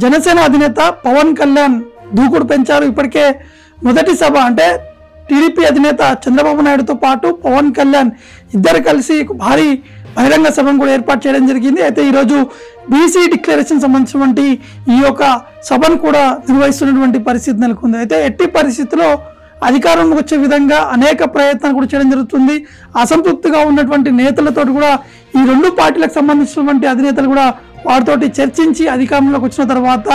జనసేన అధినేత పవన్ కళ్యాణ్ దూకుడు పెంచారు. ఇప్పటికే మొదటి సభ అంటే టీడీపీ అధినేత చంద్రబాబు నాయుడుతో పాటు పవన్ కళ్యాణ్ ఇద్దరు కలిసి భారీ బహిరంగ సభను కూడా ఏర్పాటు చేయడం జరిగింది. అయితే ఈరోజు బీసీ డిక్లరేషన్ సంబంధించినటువంటి ఈ యొక్క సభను కూడా నిర్వహిస్తున్నటువంటి పరిస్థితి నెలకొంది. అయితే ఎట్టి పరిస్థితుల్లో అధికారంలోకి వచ్చే విధంగా అనేక ప్రయత్నాలు కూడా చేయడం జరుగుతుంది. అసంతృప్తిగా ఉన్నటువంటి నేతలతో కూడా ఈ రెండు పార్టీలకు సంబంధించినటువంటి అధినేతలు కూడా వారితోటి చర్చించి అధికారంలోకి వచ్చిన తర్వాత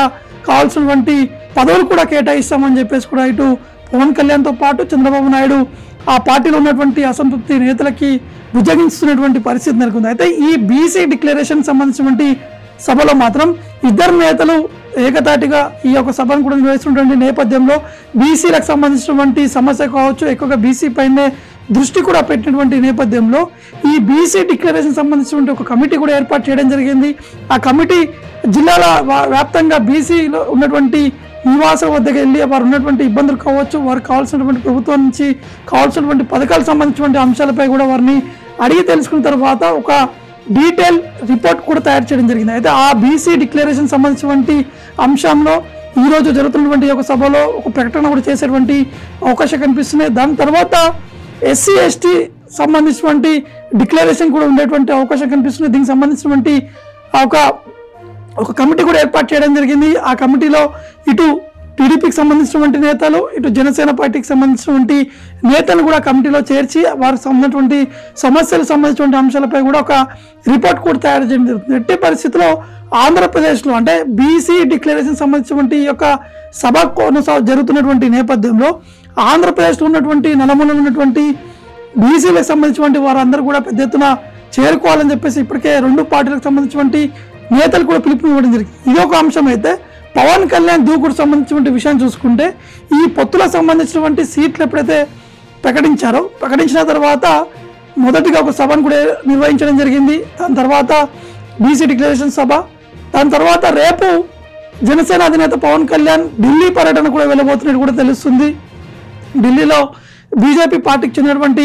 కావాల్సినటువంటి పదవులు కూడా కేటాయిస్తామని చెప్పేసి కూడా ఇటు పవన్ కళ్యాణ్తో పాటు చంద్రబాబు నాయుడు ఆ పార్టీలో ఉన్నటువంటి అసంతృప్తి నేతలకి బుజ్జగించుతున్నటువంటి పరిస్థితి నెలకొంది. అయితే ఈ బీసీ డిక్లరేషన్ సంబంధించినటువంటి సభలో మాత్రం ఇద్దరు నేతలు ఏకతాటిగా ఈ యొక్క సభను కూడా నిర్వహిస్తున్నటువంటి నేపథ్యంలో బీసీలకు సంబంధించినటువంటి సమస్య కావచ్చు, ఎక్కువగా బీసీ పైనే దృష్టి కూడా పెట్టినటువంటి నేపథ్యంలో ఈ బీసీ డిక్లరేషన్ సంబంధించినటువంటి ఒక కమిటీ కూడా ఏర్పాటు చేయడం జరిగింది. ఆ కమిటీ జిల్లాల వ్యాప్తంగా బీసీలో ఉన్నటువంటి నివాసం వద్దకు వెళ్ళి వారు ఉన్నటువంటి ఇబ్బందులు కావచ్చు, వారికి కావాల్సినటువంటి ప్రభుత్వం నుంచి కావాల్సినటువంటి పథకాలకు సంబంధించినటువంటి అంశాలపై కూడా వారిని అడిగి తెలుసుకున్న తర్వాత ఒక డీటెయిల్ రిపోర్ట్ కూడా తయారు చేయడం జరిగింది. అయితే ఆ బీసీ డిక్లరేషన్ సంబంధించినటువంటి అంశంలో ఈరోజు జరుగుతున్నటువంటి ఒక సభలో ఒక ప్రకటన కూడా చేసేటువంటి అవకాశం కనిపిస్తుంది. దాని తర్వాత ఎస్సీ ఎస్టీ సంబంధించినటువంటి డిక్లరేషన్ కూడా ఉండేటువంటి అవకాశం కనిపిస్తుంది. దీనికి సంబంధించినటువంటి ఒక కమిటీ కూడా ఏర్పాటు చేయడం జరిగింది. ఆ కమిటీలో ఇటు టీడీపీకి సంబంధించినటువంటి నేతలు, ఇటు జనసేన పార్టీకి సంబంధించినటువంటి నేతలు కూడా కమిటీలో చేర్చి వారికి సంబంధించినటువంటి సమస్యలకు సంబంధించినటువంటి అంశాలపై కూడా ఒక రిపోర్ట్ కూడా తయారు చేయడం జరుగుతుంది. ఎట్టి పరిస్థితిలో ఆంధ్రప్రదేశ్లో అంటే బీసీ డిక్లరేషన్ సంబంధించినటువంటి ఈ యొక్క సభ జరుగుతున్నటువంటి నేపథ్యంలో ఆంధ్రప్రదేశ్లో ఉన్నటువంటి నలుమూలలో ఉన్నటువంటి బీసీలకు సంబంధించినటువంటి వారందరూ కూడా పెద్ద ఎత్తున చేరుకోవాలని చెప్పేసి ఇప్పటికే రెండు పార్టీలకు సంబంధించినటువంటి నేతలు కూడా పిలుపునివ్వడం జరిగింది. ఇది ఒక అంశం. అయితే పవన్ కళ్యాణ్ దూకుడు సంబంధించినటువంటి విషయం చూసుకుంటే ఈ పొత్తులకు సంబంధించినటువంటి సీట్లు ఎప్పుడైతే ప్రకటించిన తర్వాత మొదటిగా ఒక సభను కూడా నిర్వహించడం జరిగింది. దాని తర్వాత బీసీ డిక్లరేషన్ సభ, దాని తర్వాత రేపు జనసేన అధినేత పవన్ కళ్యాణ్ ఢిల్లీ పర్యటన కూడా వెళ్ళబోతున్నట్టు కూడా తెలుస్తుంది. ఢిల్లీలో బీజేపీ పార్టీకి చెందినటువంటి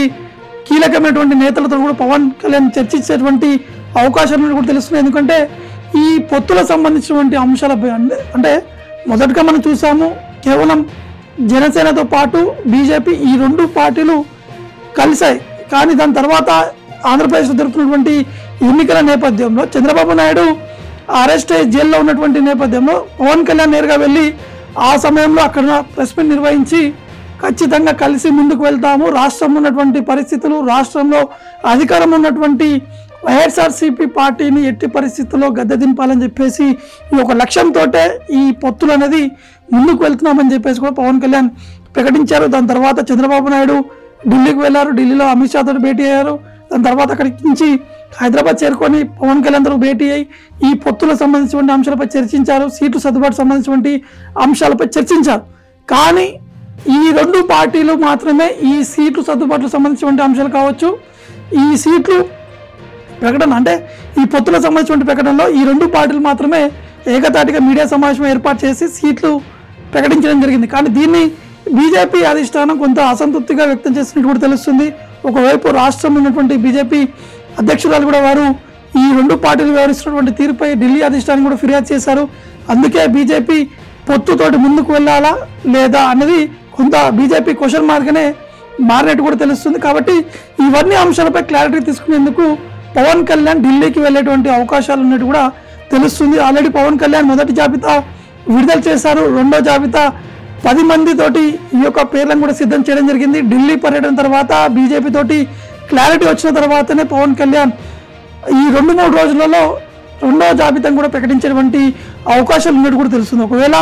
కీలకమైనటువంటి నేతలతో కూడా పవన్ కళ్యాణ్ చర్చించేటువంటి అవకాశాలు కూడా తెలుస్తుంది. ఎందుకంటే ఈ పొత్తులకు సంబంధించినటువంటి అంశాలపై అంటే మొదటగా మనం చూసాము కేవలం జనసేనతో పాటు బీజేపీ ఈ రెండు పార్టీలు కలిశాయి. కానీ దాని తర్వాత ఆంధ్రప్రదేశ్లో జరుగుతున్నటువంటి ఎన్నికల నేపథ్యంలో చంద్రబాబు నాయుడు అరెస్ట్ అయ్యి జైల్లో ఉన్నటువంటి నేపథ్యంలో పవన్ కళ్యాణ్ నేరుగా వెళ్ళి ఆ సమయంలో అక్కడ ప్రెస్ మీట్ నిర్వహించి ఖచ్చితంగా కలిసి ముందుకు వెళ్తాము, రాష్ట్రంలో ఉన్నటువంటి పరిస్థితులు, రాష్ట్రంలో అధికారం ఉన్నటువంటి వైఎస్ఆర్సీపీ పార్టీని ఎట్టి పరిస్థితుల్లో గద్దె దింపాలని చెప్పేసి ఈ ఒక లక్ష్యంతో ఈ పొత్తులు అనేది ముందుకు వెళ్తున్నామని చెప్పేసి కూడా పవన్ కళ్యాణ్ ప్రకటించారు. దాని తర్వాత చంద్రబాబు నాయుడు ఢిల్లీకి వెళ్ళారు, ఢిల్లీలో అమిత్ షాతో భేటీ అయ్యారు. దాని తర్వాత అక్కడి నుంచి హైదరాబాద్ చేరుకొని పవన్ కళ్యాణ్తో భేటీ అయ్యి ఈ పొత్తులకు సంబంధించినటువంటి అంశాలపై చర్చించారు, సీట్లు సర్దుబాటు సంబంధించినటువంటి అంశాలపై చర్చించారు. కానీ ఈ రెండు పార్టీలు మాత్రమే ఈ సీట్లు సర్దుబాటుకు సంబంధించినటువంటి అంశాలు కావచ్చు, ఈ సీట్లు ప్రకటన అంటే ఈ పొత్తులకు సంబంధించిన ప్రకటనలో ఈ రెండు పార్టీలు మాత్రమే ఏకతాటిగా మీడియా సమావేశం ఏర్పాటు చేసి సీట్లు ప్రకటించడం జరిగింది. కానీ దీన్ని బీజేపీ అధిష్టానం కొంత అసంతృప్తిగా వ్యక్తం చేసినట్టు కూడా తెలుస్తుంది. ఒకవైపు రాష్ట్రంలో ఉన్నటువంటి బీజేపీ అధ్యక్షురాలు కూడా వారు ఈ రెండు పార్టీలు వ్యవహరిస్తున్నటువంటి తీరుపై ఢిల్లీ అధిష్టానం కూడా ఫిర్యాదు చేశారు. అందుకే బీజేపీ పొత్తుతోటి ముందుకు వెళ్ళాలా లేదా అనేది కొంత బీజేపీ క్వశ్చన్ మార్క్నే మారినట్టు కూడా తెలుస్తుంది. కాబట్టి ఇవన్నీ అంశాలపై క్లారిటీ తీసుకునేందుకు పవన్ కళ్యాణ్ ఢిల్లీకి వెళ్ళేటువంటి అవకాశాలు ఉన్నట్టు కూడా తెలుస్తుంది. ఆల్రెడీ పవన్ కళ్యాణ్ మొదటి జాబితా విడుదల చేశారు, రెండో జాబితా 10 మందితోటి ఈ యొక్క పేర్లను కూడా సిద్ధం చేయడం జరిగింది. ఢిల్లీ పర్యటన తర్వాత బీజేపీ తోటి క్లారిటీ వచ్చిన తర్వాతనే పవన్ కళ్యాణ్ ఈ 2-3 రోజులలో రెండో జాబితాను కూడా ప్రకటించేటువంటి అవకాశాలు ఉన్నట్టు కూడా తెలుస్తుంది. ఒకవేళ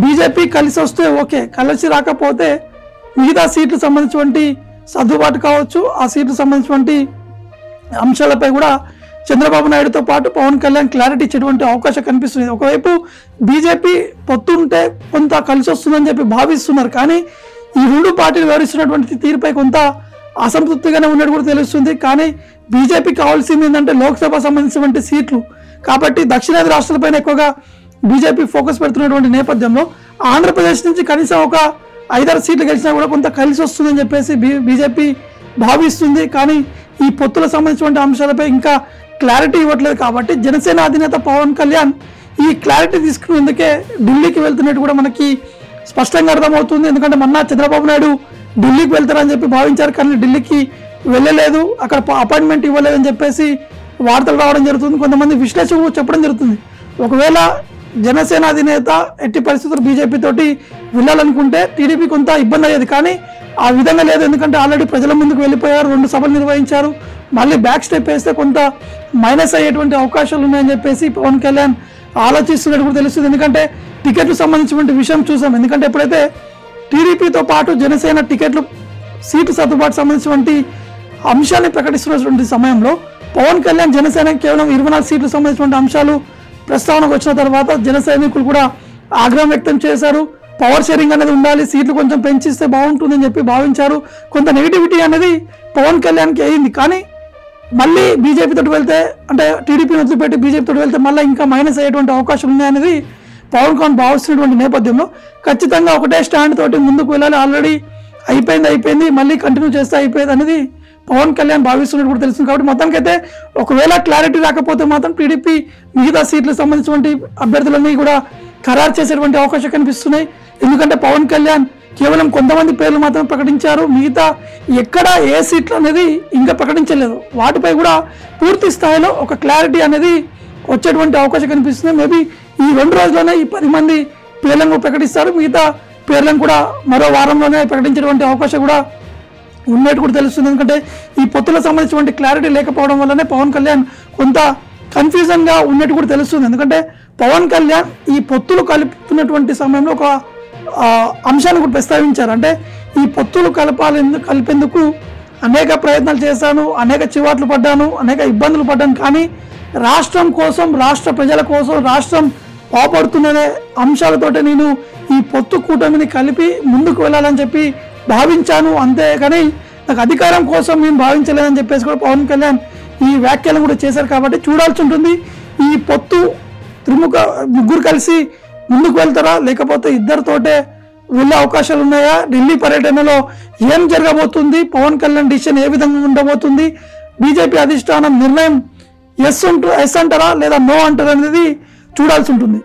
బీజేపీ కలిసి వస్తే ఓకే, కలిసి రాకపోతే మిగతా సీట్లు సంబంధించినటువంటి సర్దుబాటు కావచ్చు, ఆ సీట్లు సంబంధించినటువంటి అంశాలపై కూడా చంద్రబాబు నాయుడుతో పాటు పవన్ కళ్యాణ్ క్లారిటీ ఇచ్చేటువంటి అవకాశం కనిపిస్తుంది. ఒకవైపు బీజేపీ పొత్తుంటే కొంత కలిసి వస్తుందని చెప్పి భావిస్తున్నారు. కానీ ఈ రెండు పార్టీలు వ్యవహరిస్తున్నటువంటి తీరుపై కొంత అసంతృప్తిగానే ఉన్నట్టు కూడా తెలుస్తుంది. కానీ బీజేపీ కావాల్సింది ఏంటంటే లోక్సభ సంబంధించినటువంటి సీట్లు. కాబట్టి దక్షిణాది రాష్ట్రాలపైన ఎక్కువగా బీజేపీ ఫోకస్ పెడుతున్నటువంటి నేపథ్యంలో ఆంధ్రప్రదేశ్ నుంచి కనీసం ఒక 5-6 సీట్లు గెలిచినా కూడా కొంత కలిసి వస్తుందని చెప్పేసి బీజేపీ భావిస్తుంది. కానీ ఈ పొత్తులకు సంబంధించినటువంటి అంశాలపై ఇంకా క్లారిటీ ఇవ్వట్లేదు. కాబట్టి జనసేన అధినేత పవన్ కళ్యాణ్ ఈ క్లారిటీ తీసుకునేందుకే ఢిల్లీకి వెళ్తున్నట్టు కూడా మనకి స్పష్టంగా అర్థమవుతుంది. ఎందుకంటే మొన్న చంద్రబాబు నాయుడు ఢిల్లీకి వెళ్తారని చెప్పి భావించారు, కానీ ఢిల్లీకి వెళ్ళలేదు, అక్కడ అపాయింట్మెంట్ ఇవ్వలేదని చెప్పేసి వార్తలు రావడం జరుగుతుంది. కొంతమంది విశ్లేషకులు చెప్పడం జరుగుతుంది, ఒకవేళ జనసేన అధినేత ఎట్టి పరిస్థితులు బీజేపీ తోటి వెళ్ళాలనుకుంటే టీడీపీ కొంత ఇబ్బంది అయ్యేది, కానీ ఆ విధంగా లేదు. ఎందుకంటే ఆల్రెడీ ప్రజల ముందుకు వెళ్ళిపోయారు, 2 సభలు నిర్వహించారు, మళ్ళీ బ్యాక్ స్టెప్ వేస్తే కొంత మైనస్ అయ్యేటువంటి అవకాశాలు ఉన్నాయని చెప్పేసి పవన్ కళ్యాణ్ ఆలోచిస్తున్నట్టు కూడా తెలుస్తుంది. ఎందుకంటే టికెట్లు సంబంధించినటువంటి విషయం చూసాం. ఎందుకంటే ఎప్పుడైతే టీడీపీతో పాటు జనసేన టికెట్లు సీటు సర్దుబాటు సంబంధించినటువంటి అంశాన్ని ప్రకటిస్తున్నటువంటి సమయంలో పవన్ కళ్యాణ్ జనసేన కేవలం 24 సీట్లకు సంబంధించినటువంటి అంశాలు ప్రస్తావనకు వచ్చిన తర్వాత జన సైనికులు కూడా ఆగ్రహం వ్యక్తం చేశారు. పవర్ షేరింగ్ అనేది ఉండాలి, సీట్లు కొంచెం పెంచిస్తే బాగుంటుందని చెప్పి భావించారు. కొంత నెగిటివిటీ అనేది పవన్ కళ్యాణ్కి అయింది. కానీ మళ్ళీ బీజేపీ తోటి వెళ్తే, అంటే టీడీపీని వదిలిపెట్టి బీజేపీ తోటి వెళ్తే మళ్ళీ ఇంకా మైనస్ అయ్యేటువంటి అవకాశం ఉన్నాయనేది పవన్ కళ్యాణ్ భావిస్తున్నటువంటి నేపథ్యంలో ఖచ్చితంగా ఒకటే స్టాండ్ తోటి ముందుకు వెళ్ళాలి. ఆల్రెడీ అయిపోయింది, మళ్ళీ కంటిన్యూ చేస్తే అయిపోయేది అనేది పవన్ కళ్యాణ్ భావిస్తున్నట్టు కూడా తెలుస్తుంది. కాబట్టి మొత్తానికైతే ఒకవేళ క్లారిటీ రాకపోతే మాత్రం టీడీపీ మిగతా సీట్లకు సంబంధించినటువంటి అభ్యర్థులన్నీ కూడా ఖరారు చేసేటువంటి అవకాశం కనిపిస్తున్నాయి. ఎందుకంటే పవన్ కళ్యాణ్ కేవలం కొంతమంది పేర్లు మాత్రం ప్రకటించారు, మిగతా ఎక్కడ ఏ సీట్లు అనేది ఇంకా ప్రకటించలేదు. వాటిపై కూడా పూర్తి స్థాయిలో ఒక క్లారిటీ అనేది వచ్చేటువంటి అవకాశం కనిపిస్తుంది. మేబీ ఈ 2 రోజుల్లోనే ఈ 10 మంది పేర్లను ప్రకటిస్తారు, మిగతా పేర్లను కూడా మరో వారంలోనే ప్రకటించేటువంటి అవకాశం కూడా ఉన్నట్టు కూడా తెలుస్తుంది. ఎందుకంటే ఈ పొత్తులకు సంబంధించినటువంటి క్లారిటీ లేకపోవడం వల్లనే పవన్ కళ్యాణ్ కొంత కన్ఫ్యూజన్గా ఉన్నట్టు కూడా తెలుస్తుంది. ఎందుకంటే పవన్ కళ్యాణ్ ఈ పొత్తులు కలుపుతున్నటువంటి సమయంలో ఒక అంశాన్ని కూడా ప్రస్తావించారు. అంటే ఈ పొత్తులు కలిపేందుకు అనేక ప్రయత్నాలు చేశాను, అనేక చివాట్లు పడ్డాను, అనేక ఇబ్బందులు పడ్డాను, కానీ రాష్ట్రం కోసం, రాష్ట్ర ప్రజల కోసం, రాష్ట్రం బాగుపడుతున్న అంశాలతోటే నేను ఈ పొత్తు కూటమిని కలిపి ముందుకు వెళ్ళాలని చెప్పి భావించాను, అంతే కానీ నాకు అధికారం కోసం నేను భావించలేదని చెప్పేసి కూడా పవన్ కళ్యాణ్ ఈ వ్యాఖ్యలను కూడా చేశారు. కాబట్టి చూడాల్సి ఉంటుంది, ఈ పొత్తు ముగ్గురు కలిసి ముందుకు వెళ్తారా, లేకపోతే ఇద్దరితోటే వెళ్ళే అవకాశాలు ఉన్నాయా, ఢిల్లీ పర్యటనలో ఏం జరగబోతుంది, పవన్ కళ్యాణ్ డిసిషన్ ఏ విధంగా ఉండబోతుంది, బీజేపీ అధిష్టానం నిర్ణయం ఎస్ అంటారా లేదా నో అంటారా అనేది చూడాల్సి ఉంటుంది.